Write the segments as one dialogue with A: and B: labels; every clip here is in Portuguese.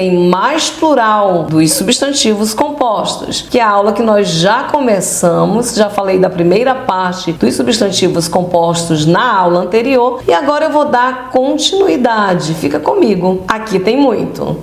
A: tem mais plural dos substantivos compostos, que é a aula que nós já começamos, já falei da primeira parte dos substantivos compostos na aula anterior e agora eu vou dar continuidade. Fica comigo, aqui tem muito.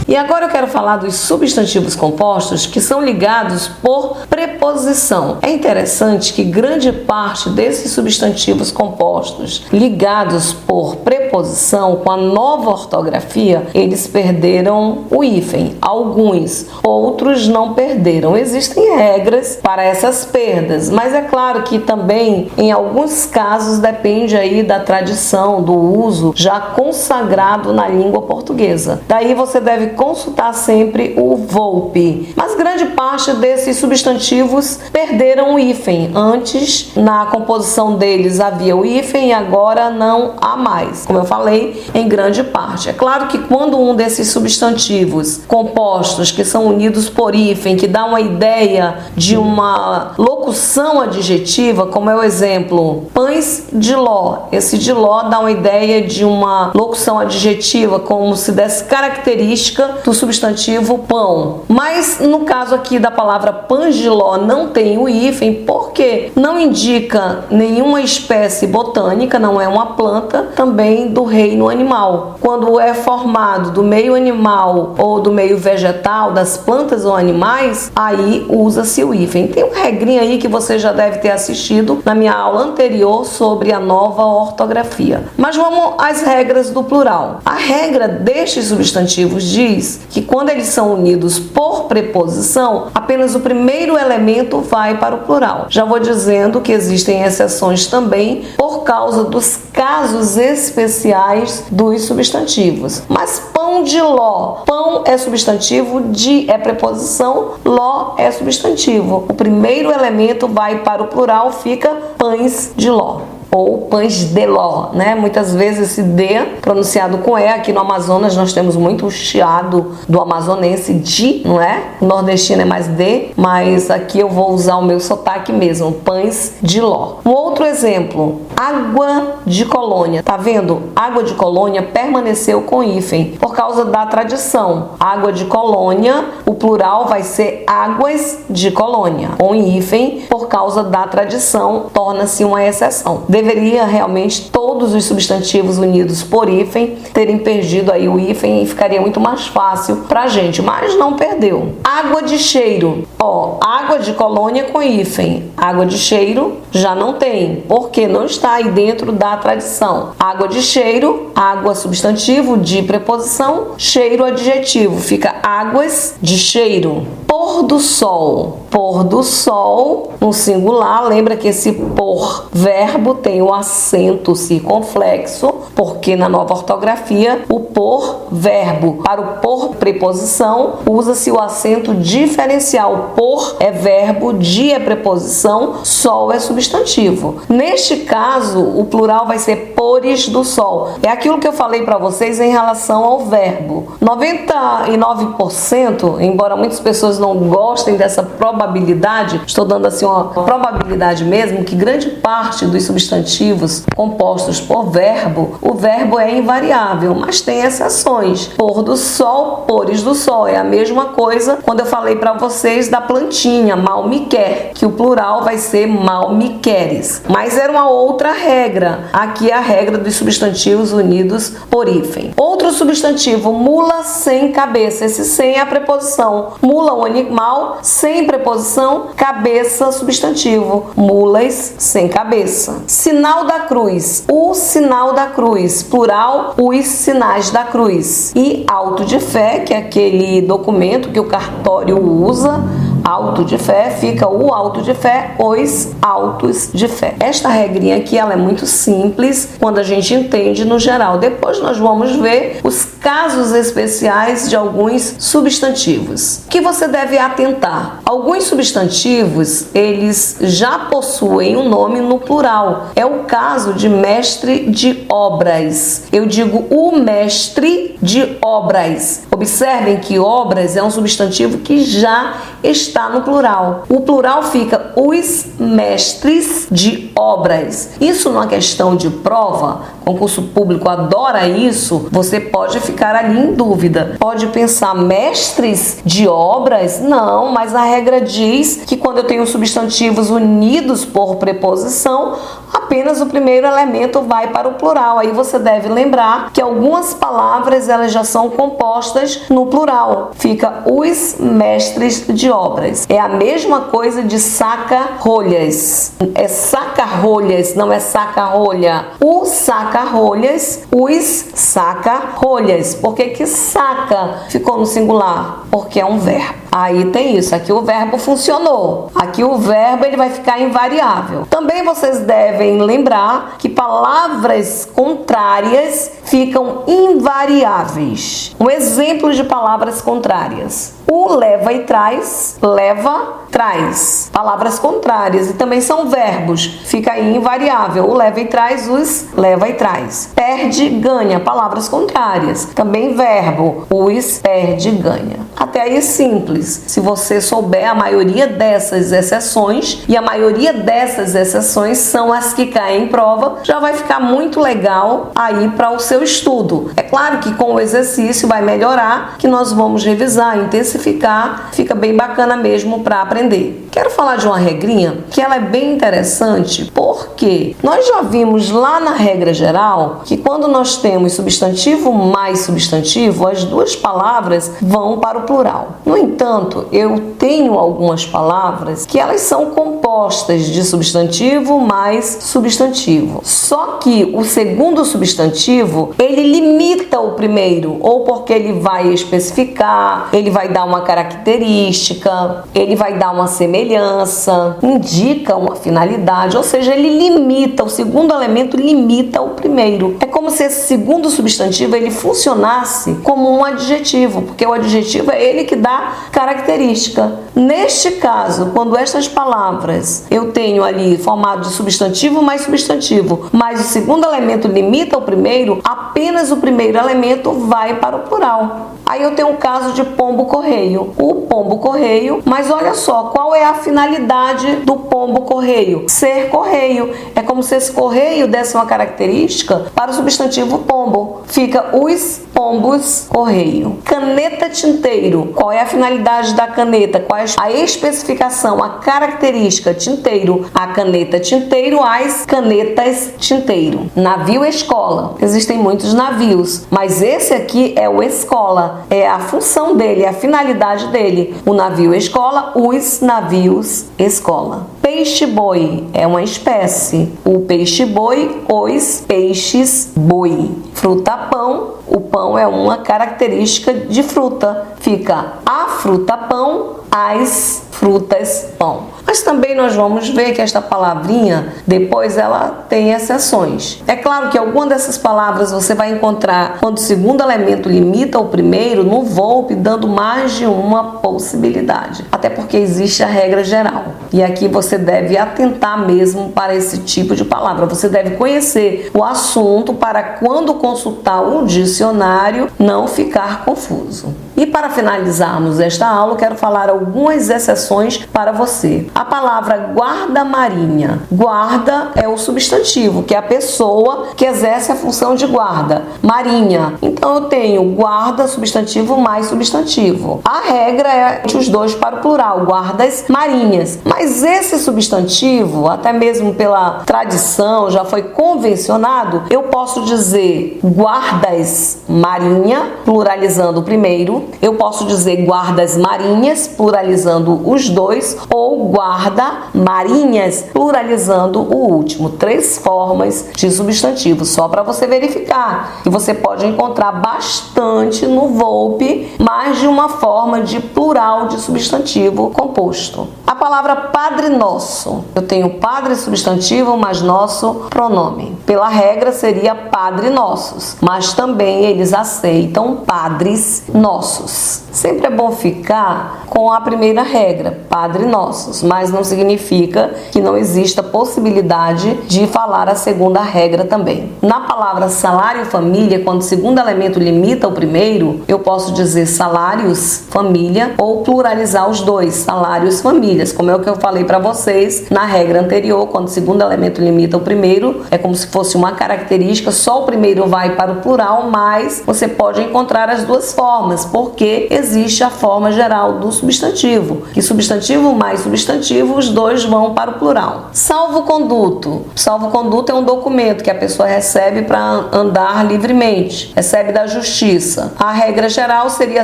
A: E agora eu quero falar dos substantivos compostos que são ligados por preposição. É interessante que grande parte desses substantivos compostos ligados por preposição, com a nova ortografia, eles perderam o hífen. Alguns, outros não perderam. Existem regras para essas perdas, mas é claro que também em alguns casos depende aí da tradição, do uso já consagrado na língua portuguesa. Daí você deve consultar sempre o VOLPE. Mas grande parte desses substantivos perderam o hífen. Antes, na composição deles havia o hífen e agora não há mais. Como eu falei, em grande parte. É claro que quando um desses substantivos compostos que são unidos por hífen, que dá uma ideia de uma locução adjetiva, como é o exemplo pães de ló. Esse de ló dá uma ideia de uma locução adjetiva, como se desse característica do substantivo pão. Mas no caso aqui da palavra pães de ló não tem o hífen porque não indica nenhuma espécie botânica, não é uma planta, também do reino animal. Quando é formado do meio animal ou do meio vegetal, das plantas ou animais, aí usa-se o hífen. Tem uma regrinha aí que você já deve ter assistido na minha aula anterior sobre a nova ortografia. Mas vamos às regras do plural. A regra destes substantivos diz que quando eles são unidos por preposição, apenas o primeiro elemento vai para o plural. Já vou dizendo que existem exceções também por causa dos casos especiais dos substantivos. Mas pão de ló, pão é substantivo, de é preposição, ló é substantivo. O primeiro elemento vai para o plural, fica pães de ló. Ou pães de ló, né? Muitas vezes esse D pronunciado com E, aqui no Amazonas nós temos muito o chiado do amazonense de, não é? O nordestino é mais D, mas aqui eu vou usar o meu sotaque mesmo, pães de ló. Um outro exemplo, água de colônia. Tá vendo? Água de colônia permaneceu com hífen por causa da tradição. Água de colônia, o plural vai ser águas de colônia, com hífen por causa da tradição, torna-se uma exceção. Deveria realmente todos os substantivos unidos por hífen terem perdido aí o hífen e ficaria muito mais fácil pra gente, mas não perdeu. Água de cheiro, ó, água de colônia com hífen, água de cheiro já não tem, porque não está aí dentro da tradição. Água de cheiro, água substantivo de preposição, cheiro adjetivo, fica águas de cheiro. Pôr do sol, pôr do sol no singular, lembra que esse por verbo tem o acento circunflexo, porque na nova ortografia o por verbo para o por preposição usa-se o acento diferencial. Por é verbo, de é preposição, sol é substantivo. Neste caso, o plural vai ser pores do sol. É aquilo que eu falei para vocês em relação ao verbo. 99%, embora muitas pessoas não gostem dessa probabilidade, estou dando assim uma probabilidade mesmo, que grande parte dos substantivos compostos por verbo, o verbo é invariável, mas tem exceções. Pôr do sol, pores do sol, é a mesma coisa quando eu falei para vocês da plantinha, mal me quer, que o plural vai ser mal me queres. Mas era uma outra regra. Aqui é a regra dos substantivos unidos por hífen. Outro substantivo, mula sem cabeça. Esse sem é a preposição. Mula, um animal, sem preposição, cabeça, substantivo. Mulas sem cabeça. Sinal da cruz. O sinal da cruz. Plural, os sinais da cruz. E auto de fé, que é aquele documento que o cartório usa. Auto de fé, fica o auto de fé, os autos de fé. Esta regrinha aqui, ela é muito simples quando a gente entende no geral. Depois nós vamos ver os casos especiais de alguns substantivos. Que você deve atentar. Alguns substantivos, eles já possuem um nome no plural. É o caso de mestre de obras. Eu digo o mestre de obras. Observem que obras é um substantivo que já está está no plural. O plural fica os mestres de obras. Isso numa questão de prova, concurso público adora isso, você pode ficar ali em dúvida. Pode pensar mestres de obras? Não, mas a regra diz que quando eu tenho substantivos unidos por preposição, apenas o primeiro elemento vai para o plural. Aí você deve lembrar que algumas palavras elas já são compostas no plural. Fica os mestres de obras. É a mesma coisa de saca-rolhas. É saca-rolhas, não é saca-rolha. O saca-rolhas, os saca-rolhas. Por que saca ficou no singular? Porque é um verbo. Aí tem isso, aqui o verbo funcionou. Aqui o verbo ele vai ficar invariável. Também vocês devem lembrar que palavras contrárias ficam invariáveis. Um exemplo de palavras contrárias. O leva e traz, leva, traz. Palavras contrárias e também são verbos. Fica aí invariável. O leva e traz, os leva e traz. Perde, ganha. Palavras contrárias. Também verbo. Os perde, ganha. Até aí simples. Se você souber a maioria dessas exceções, e a maioria dessas exceções são as que caem em prova, já vai ficar muito legal aí para o seu estudo. É claro que com o exercício vai melhorar, que nós vamos revisar, intensificar, fica bem bacana mesmo para aprender. Quero falar de uma regrinha que ela é bem interessante, porque nós já vimos lá na regra geral que quando nós temos substantivo mais substantivo, as duas palavras vão para o plural. No entanto, eu tenho algumas palavras que elas são compostas de substantivo mais substantivo. Só que o segundo substantivo, ele limita o primeiro, ou porque ele vai especificar, ele vai dar uma característica, ele vai dar uma semelhança, indica uma finalidade, ou seja, ele limita, o segundo elemento limita o primeiro. É como se esse segundo substantivo ele funcionasse como um adjetivo, porque o adjetivo é ele que dá característica. Neste caso, quando estas palavras eu tenho ali formado de substantivo mais substantivo, mas o segundo elemento limita o primeiro, apenas o primeiro elemento vai para o plural. Aí eu tenho o caso de pombo-correio. O pombo-correio, mas olha só, qual é a finalidade do pombo-correio? Ser correio. É como se esse correio desse uma característica para o substantivo pombo. Fica os pombos-correio. Caneta-tinteiro. Qual é a finalidade da caneta? Qual é a especificação, a característica? Tinteiro. A caneta-tinteiro, as canetas-tinteiro. Navio-escola. Existem muitos navios, mas esse aqui é o escola. É a função dele, a finalidade dele. O navio-escola, os navios-escola. Peixe-boi é uma espécie. O peixe-boi, os peixes-boi. Fruta-pão, o pão é uma característica de fruta. Fica a fruta-pão, as frutas-pão. Mas também nós vamos ver que esta palavrinha, depois ela tem exceções. É claro que alguma dessas palavras você vai encontrar quando o segundo elemento limita o primeiro no VOLPE, dando mais de uma possibilidade. Até porque existe a regra geral. E aqui você deve atentar mesmo para esse tipo de palavra. Você deve conhecer o assunto para quando consultar o dicionário não ficar confuso. E para finalizarmos esta aula, quero falar algumas exceções para você. A palavra guarda-marinha. Guarda é o substantivo, que é a pessoa que exerce a função de guarda. Marinha. Então eu tenho guarda, substantivo mais substantivo. A regra é os dois para o plural, guardas marinhas. Mas esse substantivo, até mesmo pela tradição, já foi convencionado, eu posso dizer guardas marinha, pluralizando o primeiro. Eu posso dizer guardas marinhas, pluralizando os dois, ou guarda-marinhas, pluralizando o último. 3 formas de substantivo, só para você verificar. E você pode encontrar bastante no VOLPE mais de uma forma de plural de substantivo composto. A palavra Padre Nosso. Eu tenho padre substantivo, mas nosso pronome. Pela regra seria Padre Nossos, mas também eles aceitam padres nossos. nossos. Sempre é bom ficar com a primeira regra, Padre Nossos, mas não significa que não exista possibilidade de falar a segunda regra também. Na palavra salário e família, quando o segundo elemento limita o primeiro, eu posso dizer salários, família, ou pluralizar os dois, salários, famílias, como é o que eu falei para vocês na regra anterior, quando o segundo elemento limita o primeiro, é como se fosse uma característica, só o primeiro vai para o plural, mas você pode encontrar as duas formas, porque existe a forma geral do substantivo, que substantivo mais substantivo, os dois vão para o plural. Salvo-conduto. Salvo-conduto é um documento que a pessoa recebe para andar livremente, recebe da justiça. A regra geral seria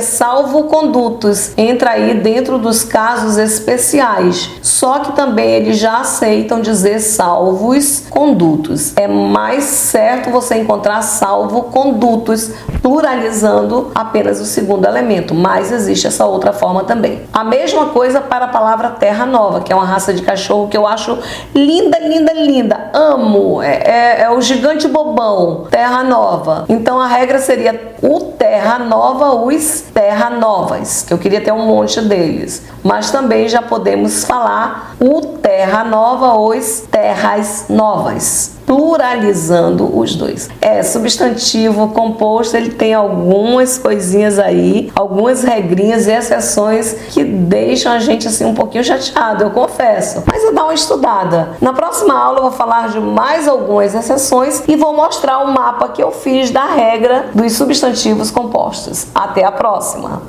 A: salvo-condutos, entra aí dentro dos casos especiais, só que também eles já aceitam dizer salvos-condutos. É mais certo você encontrar salvo-condutos, pluralizando apenas o segundo elemento, mas existe essa outra forma também. A mesma coisa para a palavra Terra Nova, que é uma raça de cachorro que eu acho linda, linda, linda. Amo. É o gigante bobão, Terra Nova. Então a regra seria o Terra Nova, os Terra Novas, que eu queria ter um monte deles. Mas também já podemos falar o Terra Nova, os Terras Novas, pluralizando os dois. Substantivo composto, ele tem algumas coisinhas aí, algumas regrinhas e exceções que deixam a gente assim um pouquinho chateado, eu confesso. Mas eu dou uma estudada. Na próxima aula eu vou falar de mais algumas exceções e vou mostrar o mapa que eu fiz da regra dos substantivos compostos. Até a próxima!